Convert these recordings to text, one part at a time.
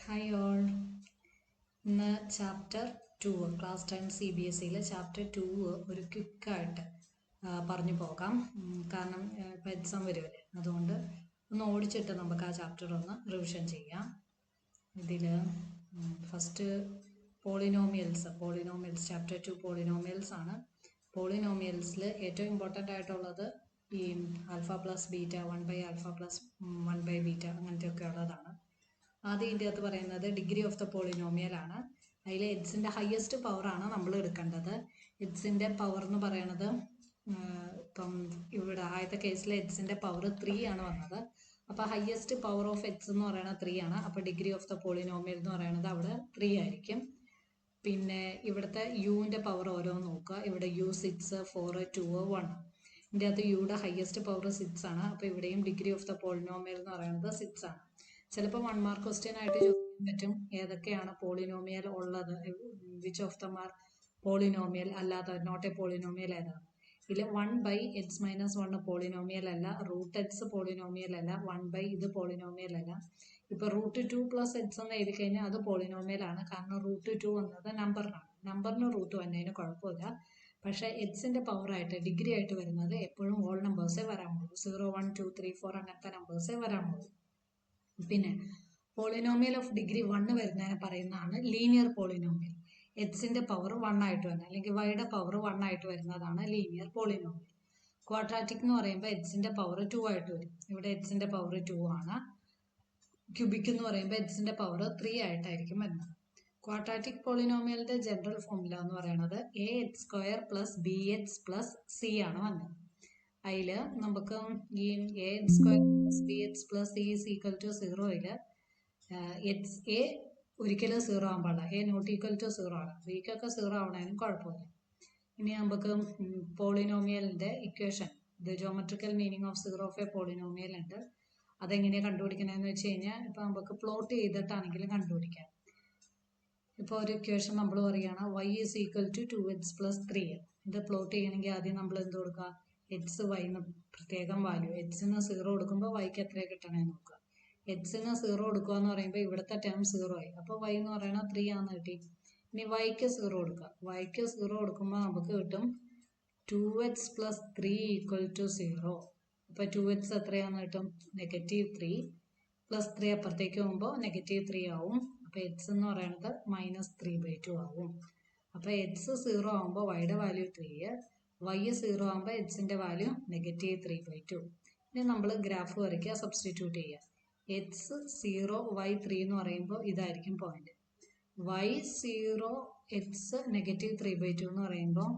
Hi all. ഇന്ന് chapter 2 class 10 CBSEയിലെ chapter 2 ഒരു ക്വിക്കായിട്ട് പറഞ്ഞു പോകാം. കാരണം ഇപ്പോൾ എക്സാം വരുമല്ലേ, അതുകൊണ്ട് ഒന്ന് ഓടിച്ചിട്ട് നമുക്ക് ആ ചാപ്റ്റർ ഒന്ന് റിവിഷൻ ചെയ്യാം. ഇതിൽ ഫസ്റ്റ് പോളിനോമിയൽസ് ചാപ്റ്റർ 2 പോളിനോമിയൽസ് ആണ്. പോളിനോമിയൽസിൽ ഏറ്റവും ഇമ്പോർട്ടൻ്റ് ആയിട്ടുള്ളത് ഈ ആൽഫ പ്ലസ് ബീറ്റ, 1/α പ്ലസ് 1/β അങ്ങനത്തെയൊക്കെ ഉള്ളതാണ്. ആദ്യം ഇതിൻ്റെ അകത്ത് പറയുന്നത് ഡിഗ്രി ഓഫ് ദ പോളിനോമിയൽ ആണ്. അതിൽ എക്സിൻ്റെ ഹയസ്റ്റ് പവറാണ് നമ്മൾ എടുക്കേണ്ടത്. എക്സിൻ്റെ പവർ എന്ന് പറയുന്നത് ഇപ്പം ഇവിടെ ആദ്യത്തെ കേസിൽ എക്സിൻ്റെ പവർ 3 ആണ് വന്നത്. അപ്പോൾ ഹയസ്റ്റ് പവർ ഓഫ് എക്സ് എന്ന് പറയുന്നത് 3 ആണ്. അപ്പോൾ ഡിഗ്രി ഓഫ് ദ പോളിനോമിയൽ എന്ന് പറയുന്നത് അവിടെ 3 ആയിരിക്കും. പിന്നെ ഇവിടുത്തെ യുവിൻ്റെ പവർ ഓരോന്ന് നോക്കുക. ഇവിടെ U 6, 4, 2, 1. ഇതിൻ്റെ അകത്ത് യുടെ ഹയസ്റ്റ് പവർ 6 ആണ്. അപ്പോൾ ഇവിടെയും ഡിഗ്രി ഓഫ് ദ പോളിനോമിയൽ എന്ന് പറയുന്നത് 6 ആണ്. ചിലപ്പോൾ 1 മാർക്ക് ക്വസ്റ്റ്യൻ ആയിട്ട് ചോദിക്കാൻ പറ്റും ഏതൊക്കെയാണ് പോളിനോമിയൽ ഉള്ളത്, which of the mark polynomial അല്ലാതെ നോട്ട് എ പോളിനോമിയൽ ഏതാണ്. ഇതിൽ 1/x-1 പോളിനോമിയൽ അല്ല, √x പോളിനോമിയൽ അല്ല, 1/ ഇത് പോളിനോമിയൽ അല്ല. ഇപ്പോൾ √2 + x എന്ന് എഴുതി കഴിഞ്ഞാൽ അത് പോളിനോമിയൽ ആണ്. കാരണം √2 വന്നത് നമ്പറിനാണ്. നമ്പറിന് റൂട്ട് വന്നതിന് കുഴപ്പമില്ല. പക്ഷേ എക്സിൻ്റെ പവറായിട്ട് ഡിഗ്രി ആയിട്ട് വരുന്നത് എപ്പോഴും ഹോൾ നമ്പേഴ്സേ വരാമുള്ളൂ. 0, 1, 2, 3, 4 അങ്ങനത്തെ നമ്പേഴ്സേ വരാമുള്ളൂ. പിന്നെ പോളിനോമിയൽ ഓഫ് ഡിഗ്രി 1 വരുന്നതിനെ പറയുന്നതാണ് ലീനിയർ പോളിനോമിയൽ. എക്സിൻ്റെ പവർ 1 ആയിട്ട് വരുന്നത് അല്ലെങ്കിൽ വൈയുടെ പവർ 1 ആയിട്ട് വരുന്നതാണ് ലീനിയർ പോളിനോമിയൽ. ക്വാഡ്രാറ്റിക് എന്ന് പറയുമ്പോൾ എക്സിൻ്റെ പവർ 2 ആയിട്ട് വരും. ഇവിടെ എക്സിൻ്റെ പവർ 2 ആണ്. ക്യൂബിക് എന്ന് പറയുമ്പോൾ എക്സിൻ്റെ പവർ 3 ആയിട്ടായിരിക്കും വരുന്നത്. ക്വാഡ്രാറ്റിക് പോളിനോമിയലിൻ്റെ ജനറൽ ഫോർമുല എന്ന് പറയുന്നത് ax² + bx + c ആണ് വന്നത്. അതിൽ നമുക്ക് ഈ ax² + bx + c = 0യിൽ a ഒരിക്കലും 0 ആകാൻ പാടില്ല. a ≠ 0 ആണ്. bക്കൊക്കെ 0 ആവണേനും കുഴപ്പമില്ല. ഇനി നമുക്ക് പോളിനോമിയലിൻ്റെ equation, the geometrical meaning of 0 of a polynomial ഉണ്ട്. അതെങ്ങനെയാണ് കണ്ടുപിടിക്കണമെന്ന് വെച്ച് കഴിഞ്ഞാൽ ഇപ്പോൾ നമുക്ക് പ്ലോട്ട് ചെയ്തിട്ടാണെങ്കിലും കണ്ടുപിടിക്കാം. ഇപ്പോൾ ഒരു ഇക്വേഷൻ നമ്മൾ പറയുകയാണ് y = 2x + 3. ഇത് പ്ലോട്ട് ചെയ്യണമെങ്കിൽ ആദ്യം നമ്മൾ എന്ത് കൊടുക്കുക, എക്സ് വൈ എന്ന് പ്രത്യേകം വാല്യൂ. എക്സിന് 0 കൊടുക്കുമ്പോൾ വൈക്ക് എത്രയാണ് കിട്ടണമെന്ന് നോക്കുക. എക്സിന് 0 കൊടുക്കുക എന്ന് പറയുമ്പോൾ ഇവിടുത്തെ ടേം 0 ആയി. അപ്പോൾ y എന്ന് പറയുന്നത് 3 ആണെന്ന് കിട്ടി. ഇനി വൈക്ക് 0 കൊടുക്കുക. വൈക്ക് 0 കൊടുക്കുമ്പോൾ നമുക്ക് കിട്ടും 2x + 3 = 0. അപ്പോൾ 2x എത്രയാണെന്ന് കിട്ടും, -3 + 3 അപ്പുറത്തേക്ക് പോകുമ്പോൾ -3 ആവും. അപ്പോൾ എക്സ് എന്ന് പറയുന്നത് -3/2 ആവും. അപ്പോൾ എക്സ് 0 ആകുമ്പോൾ വൈയുടെ വാല്യൂ 3, വൈ 0 ആകുമ്പോൾ എക്സിൻ്റെ വാല്യൂ -3/2. ഇനി നമ്മൾ ഗ്രാഫ് വരയ്ക്കുക, സബ്സ്റ്റിറ്റ്യൂട്ട് ചെയ്യുക. എക്സ് 0 വൈ 3 എന്ന് പറയുമ്പോൾ ഇതായിരിക്കും പോയിന്റ്. വൈ 0 എക്സ് -3/2 എന്ന് പറയുമ്പോൾ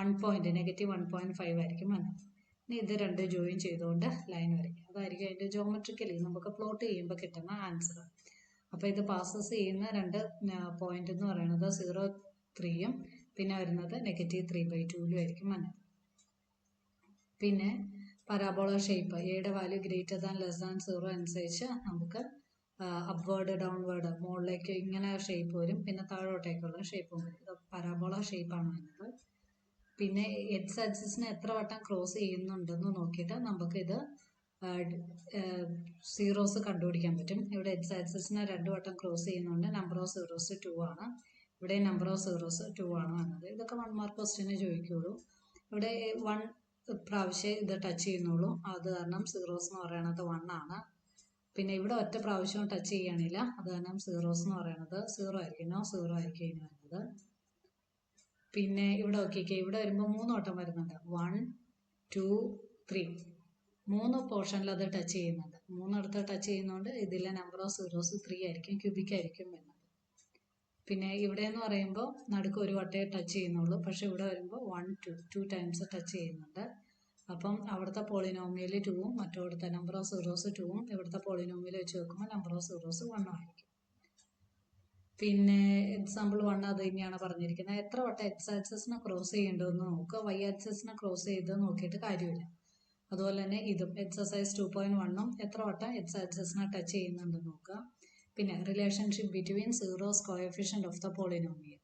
1 പോയിന്റ് -1.5 ആയിരിക്കും വന്നത്. ഇനി ഇത് രണ്ട് ജോയിൻ ചെയ്തുകൊണ്ട് ലൈൻ വരയ്ക്കുക. അതായിരിക്കും അതിൻ്റെ ജോമെട്രിക്കലി നമുക്ക് പ്ലോട്ട് ചെയ്യുമ്പോൾ കിട്ടുന്ന ആൻസർ. അപ്പോൾ ഇത് പാസസ് ചെയ്യുന്ന രണ്ട് പോയിന്റ് എന്ന് പറയുന്നത് 0, 3യും പിന്നെ വരുന്നത് -3/2 ആയിരിക്കും വന്നത്. പിന്നെ പരാബോള ഷേപ്പ്, എയുടെ വാല്യൂ ><0 അനുസരിച്ച് നമുക്ക് അപ്വേർഡ്, ഡൗൺവേർഡ്, മുകളിലേക്ക് ഇങ്ങനെ ഷേപ്പ് വരും. പിന്നെ താഴോട്ടേക്കുള്ള ഷേപ്പും വരും. ഇത് പരാബോള ഷേപ്പാണ് വരുന്നത്. പിന്നെ എക്സ് ആക്സിസിനെ എത്ര വട്ടം ക്രോസ് ചെയ്യുന്നുണ്ടെന്ന് നോക്കിയിട്ട് നമുക്കിത് സീറോസ് കണ്ടുപിടിക്കാൻ പറ്റും. ഇവിടെ എക്സ് ആക്സിസിനെ 2 വട്ടം ക്രോസ് ചെയ്യുന്നുണ്ട്. നമ്പർ ഓഫ് സീറോസ് 2 ആണ്. ഇവിടെ നമ്പർ ഓഫ് സീറോസ് 2 ആണ് വന്നത്. ഇതൊക്കെ 1 മാർക്ക് ക്വസ്റ്റ്യനെ ചോദിക്കുകയുള്ളൂ. ഇവിടെ 1 പ്രാവശ്യം ഇത് ടച്ച് ചെയ്യുന്നുള്ളൂ. അത് കാരണം സീറോസ് എന്ന് പറയുന്നത് 1 ആണ്. പിന്നെ ഇവിടെ ഒറ്റ പ്രാവശ്യവും ടച്ച് ചെയ്യാനില്ല. അത് കാരണം സീറോസ് എന്ന് പറയുന്നത് 0 ആയിരിക്കും. 0 ആയിരിക്കും ഇനി വരുന്നത്. പിന്നെ ഇവിടെ നോക്കിക്കേ, ഇവിടെ വരുമ്പോൾ 3 വട്ടം വരുന്നുണ്ട്. 1, 2, 3 3 പോർഷനിൽ അത് ടച്ച് ചെയ്യുന്നുണ്ട്. 3 ടച്ച് ചെയ്യുന്നതുകൊണ്ട് ഇതിലെ നമ്പർ ഓഫ് സീറോസ് 3 ആയിരിക്കും, ക്യൂബിക് ആയിരിക്കും വരുന്നത്. പിന്നെ ഇവിടെ എന്ന് പറയുമ്പോൾ നടുക്ക് ഒരു വട്ടേ ടച്ച് ചെയ്യുന്നുള്ളൂ. പക്ഷെ ഇവിടെ വരുമ്പോൾ 1, 2 ടൈംസ് ടച്ച് ചെയ്യുന്നുണ്ട്. അപ്പം അവിടുത്തെ പോളിനോമിയൽ 2ഉം മറ്റോടത്തെ നമ്പർ ഓഫ് സീറോസ് 2ഉം ഇവിടുത്തെ പോളിനോമിയൽ വെച്ച് നോക്കുമ്പോൾ നമ്പർ ഓഫ് സീറോസ് 1 ആയിരിക്കും. പിന്നെ എക്സാമ്പിൾ 1 അത് തന്നെയാണ് പറഞ്ഞിരിക്കുന്നത്. എത്ര വട്ടം എക്സ് ആക്സിസിനെ ക്രോസ് ചെയ്യേണ്ടതെന്ന് നോക്കുക. വൈ ആക്സിസിനെ ക്രോസ് ചെയ്ത് നോക്കിയിട്ട് കാര്യമില്ല. അതുപോലെ തന്നെ ഇതും എക്സസൈസ് 2.1ഉം എത്ര വട്ടം എക്സ് ആക്സിസിനെ ടച്ച് ചെയ്യുന്നുണ്ടെന്ന് നോക്കുക. പിന്നെ relationship between zeros coefficient of the polynomial.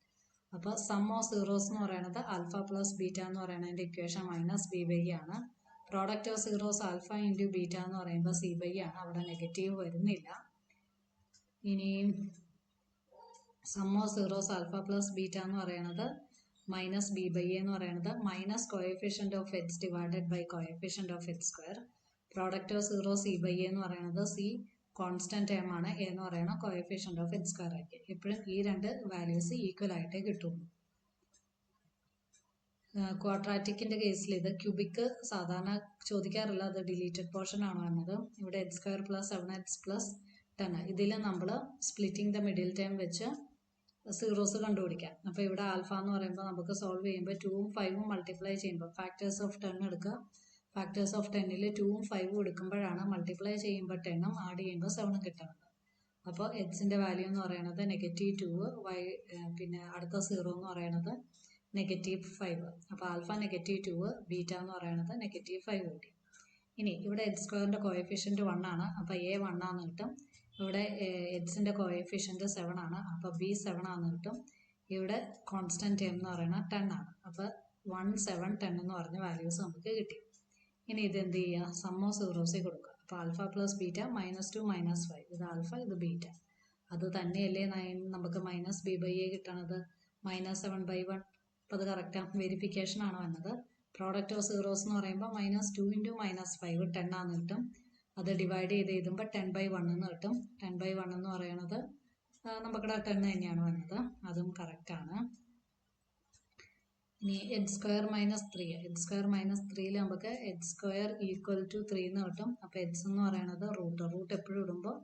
അപ്പോൾ സം ഓഫ് സീറോസ് എന്ന് പറയുന്നത് ആൽഫ + ബീറ്റ എന്ന് പറയുന്നതിൻ്റെ ഇക്വേഷൻ -b/e ആണ്. Product of zeros alpha × beta എന്ന് പറയുമ്പോൾ c/e ആണ്. അവിടെ നെഗറ്റീവ് വരുന്നില്ല. ഇനി sum of zeros alpha plus beta എന്ന് പറയുന്നത് മൈനസ് ബി ബൈ എ എന്ന് പറയുന്നത് minus coefficient of H divided by coefficient of H square. Product of zero C by A എന്ന് പറയുന്നത് സി കോൺസ്റ്റന്റ് ടേം ആണ്, എ എന്ന് പറയുന്ന കോഎഫിഷ്യന്റ് ഓഫ് എച്ച് സ്ക്വയർ ആയിരിക്കും. എപ്പോഴും ഈ രണ്ട് വാല്യൂസ് ഈക്വൽ ആയിട്ടേ കിട്ടുള്ളൂ. ക്വാഡ്രാറ്റിക്കിന്റെ കേസിൽ ഇത് ക്യൂബിക്ക് സാധാരണ ചോദിക്കാറില്ല, അത് ഡിലീറ്റഡ് പോർഷൻ ആണ് വന്നത്. ഇവിടെ H square plus 7h plus 10. ഇതിൽ നമ്മൾ സ്പ്ലിറ്റിംഗ് ദ മിഡിൽ ടേം വെച്ച് സീറോസ് കണ്ടുപിടിക്കാം. അപ്പോൾ ഇവിടെ ആൽഫ എന്ന് പറയുമ്പോൾ നമുക്ക് സോൾവ് ചെയ്യുമ്പോൾ 2ഉം 5ഉം മൾട്ടിപ്ലൈ ചെയ്യുമ്പോൾ ഫാക്ടേഴ്സ് ഓഫ് 10 എടുക്കുക. ഫാക്ടേഴ്സ് ഓഫ് 10ൽ 2ഉം 5ഉം എടുക്കുമ്പോഴാണ് മൾട്ടിപ്ലൈ ചെയ്യുമ്പോൾ 10ഉം ആഡ് ചെയ്യുമ്പോൾ 7ഉം കിട്ടുന്നത്. അപ്പോൾ എക്സിൻ്റെ വാല്യൂ എന്ന് പറയുന്നത് -2, പിന്നെ അടുത്ത 0 എന്ന് പറയുന്നത് -5. അപ്പോൾ ആൽഫ -2, ബീറ്റ എന്ന് പറയുന്നത് -5 കിട്ടി. ഇനി ഇവിടെ എച്ച് സ്ക്വയറിൻ്റെ കോഎഫിഷ്യൻറ്റ് 1 ആണ്, അപ്പോൾ എ 1 ആണെന്ന് കിട്ടും. ഇവിടെ എക്സിൻ്റെ കോഎഫിഷ്യൻറ്റ് 7 ആണ്, അപ്പോൾ ബി 7 ആണെന്ന് കിട്ടും. ഇവിടെ കോൺസ്റ്റന്റ് ടേം എന്ന് പറയുന്നത് 10 ആണ്, അപ്പോൾ 1, 7, 10 എന്ന് പറഞ്ഞ വാല്യൂസ് നമുക്ക് കിട്ടി. ഇനി ഇത് എന്ത് ചെയ്യുക, സം ഓഫ് സീറോസിൽ കൊടുക്കുക. അപ്പോൾ ആൽഫ പ്ലസ് ബീറ്റ -2 -5, ഇത് ആൽഫ ഇത് ബീറ്റ. അത് തന്നെയല്ലേ നമുക്ക് മൈനസ് ബി ബൈ എ കിട്ടണത്, -7/1. അപ്പോൾ അത് കറക്റ്റാണ്, വെരിഫിക്കേഷൻ ആണ് വന്നത്. പ്രോഡക്റ്റ് ഓഫ് സീറോസ് എന്ന് പറയുമ്പോൾ -2 × -5 10 ആണെന്ന് കിട്ടും. അത് ഡിവൈഡ് ചെയ്ത് എഴുതുമ്പോൾ 10/1 എന്ന് കിട്ടും. 10/1 എന്ന് പറയുന്നത് നമുക്കിവിടെ 10 തന്നെയാണ് വന്നത്, അതും കറക്റ്റാണ്. ഇനി എച്ച് സ്ക്വയർ -3, എച്ച് സ്ക്വയർ -3ൽ നമുക്ക് എച്ച് സ്ക്വയർ = 3 എന്ന് കിട്ടും. അപ്പോൾ എച്ച് എന്ന് പറയുന്നത് റൂട്ട് എപ്പോഴും ഇടുമ്പോൾ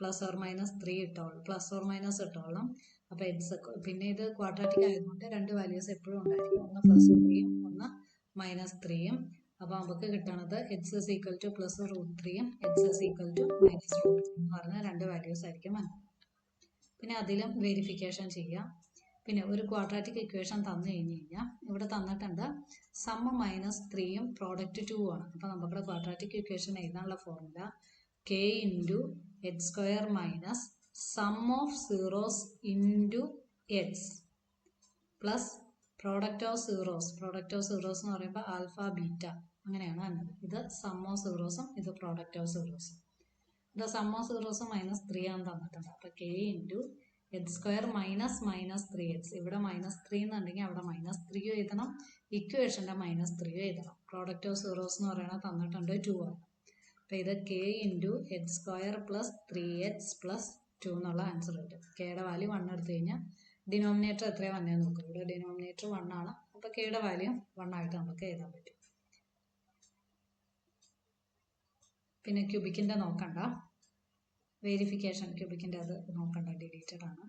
+or-3 ഇട്ടോളൂ, +or- ഇട്ടോളാം. അപ്പോൾ എച്ച് പിന്നെ ഇത് ക്വാഡ്രാറ്റിക് ആയതുകൊണ്ട് രണ്ട് വാല്യൂസ് എപ്പോഴും ഉണ്ടായിരിക്കും, ഒന്ന് +3ഉം ഒന്ന് -3ഉം. അപ്പോൾ നമുക്ക് കിട്ടണത് x = +√3ഉം x = -√3 എന്ന് പറഞ്ഞ രണ്ട് വാല്യൂസ് ആയിരിക്കും വന്നത്. പിന്നെ അതിലും വെരിഫിക്കേഷൻ ചെയ്യാം. പിന്നെ ഒരു ക്വാഡ്രാറ്റിക് ഇക്വേഷൻ തന്നു കഴിഞ്ഞ് കഴിഞ്ഞാൽ ഇവിടെ തന്നിട്ടുണ്ട് സം -3ഉം പ്രോഡക്റ്റ് 2 ആണ്. അപ്പോൾ നമുക്കിവിടെ ക്വാഡ്രാറ്റിക് ഇക്വേഷൻ എഴുതാനുള്ള formula k × h² minus some of zeros into H plus product of zeros എന്ന് പറയുമ്പോൾ ആൽഫ ബീറ്റ, അങ്ങനെയാണ് വന്നത്. ഇത് സം ഓഫ് സീറോസും ഇത് പ്രോഡക്റ്റ് ഓഫ് സീറോസും. ഇത് സം ഓഫ് സീറോസും -3 ആണ് തന്നിട്ടുണ്ട്. അപ്പോൾ k × h² മൈനസ് -3h, ഇവിടെ -3 എന്നുണ്ടെങ്കിൽ അവിടെ -3 എഴുതണം, ഇക്വേഷൻ്റെ -3 എഴുതണം. പ്രോഡക്റ്റ് ഓഫ് സീറോസ് എന്ന് പറയുന്നത് തന്നിട്ടുണ്ട് 2 ആണ്. അപ്പോൾ ഇത് k × h² plus 3h plus 2 എന്നുള്ള ആൻസർ കിട്ടും. കെയുടെ വാല്യൂ 1 എടുത്തു കഴിഞ്ഞാൽ ഡിനോമിനേറ്റർ എത്രയാണ് വന്നതെന്ന് നോക്കും. ഇവിടെ ഡിനോമിനേറ്റർ 1 ആണ്, അപ്പോൾ കെയുടെ വാല്യൂ 1 ആയിട്ട് നമുക്ക് എഴുതാൻ പറ്റും. പിന്നെ ക്യൂബിക്കിൻ്റെ നോക്കണ്ട, വെരിഫിക്കേഷൻ ക്യൂബിക്കിൻ്റെ അത് നോക്കണ്ട, ഡിലീറ്റഡ് ആണ്.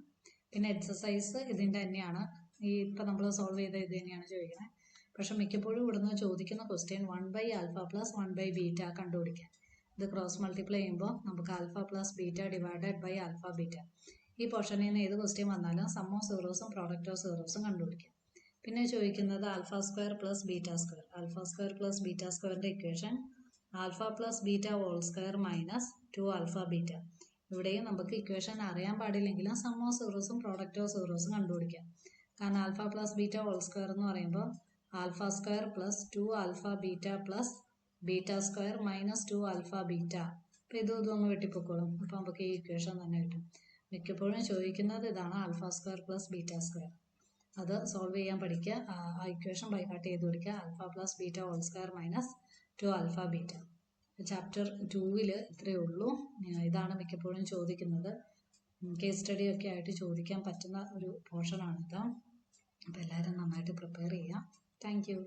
പിന്നെ എക്സസൈസ് ഇതിൻ്റെ തന്നെയാണ്, ഈ ഇപ്പം നമ്മൾ സോൾവ് ചെയ്ത ഇത് തന്നെയാണ് ചോദിക്കുന്നത്. പക്ഷെ മിക്കപ്പോഴും ഇവിടുന്ന് ചോദിക്കുന്ന ക്വസ്റ്റ്യൻ 1/α + 1/β കണ്ടുപിടിക്കാൻ. ഇത് ക്രോസ് മൾട്ടിപ്ലൈ ചെയ്യുമ്പോൾ നമുക്ക് alpha plus beta divided by alpha beta. ഈ പോർഷനിൽ നിന്ന് ഏത് ക്വസ്റ്റ്യൻ വന്നാലും സം ഓഫ് സീറോസും പ്രോഡക്റ്റ് ഓഫ് സീറോസും കണ്ടുപിടിക്കാം. പിന്നെ ചോദിക്കുന്നത് α² പ്ലസ് β². α² പ്ലസ് β²ൻ്റെ equation alpha plus beta whole square minus 2α beta. ഇവിടെയും നമുക്ക് ഇക്വേഷൻ അറിയാൻ പാടില്ലെങ്കിലും സം ഓഫ് സീറോസും പ്രോഡക്റ്റ് ഓഫ് സീറോസും കണ്ടുപിടിക്കാം. കാരണം alpha plus beta whole square എന്ന് പറയുമ്പോൾ α² plus 2α beta plus β² minus 2α beta. അപ്പോൾ ഇതൊന്ന് വെട്ടിപ്പൊക്കോളും, അപ്പോൾ നമുക്ക് ഈ ഇക്വേഷൻ തന്നെ കിട്ടും. മിക്കപ്പോഴും ചോദിക്കുന്നത് ഇതാണ്, α² പ്ലസ് β². അത് സോൾവ് ചെയ്യാൻ പഠിക്കുക, ആ ഇക്വേഷൻ ബൈഹാർട്ട് ചെയ്ത് പഠിക്കുക. Alpha plus beta whole square minus 2α beta. Chapter 2ൽ ഇത്രയേ ഉള്ളൂ. ഇതാണ് മിക്കപ്പോഴും ചോദിക്കുന്നത്, കേസ് സ്റ്റഡി ഒക്കെ ആയിട്ട് ചോദിക്കാൻ പറ്റുന്ന ഒരു പോർഷനാണിത്. അപ്പോൾ എല്ലാവരും നന്നായിട്ട് പ്രിപ്പയർ ചെയ്യുക. Thank you.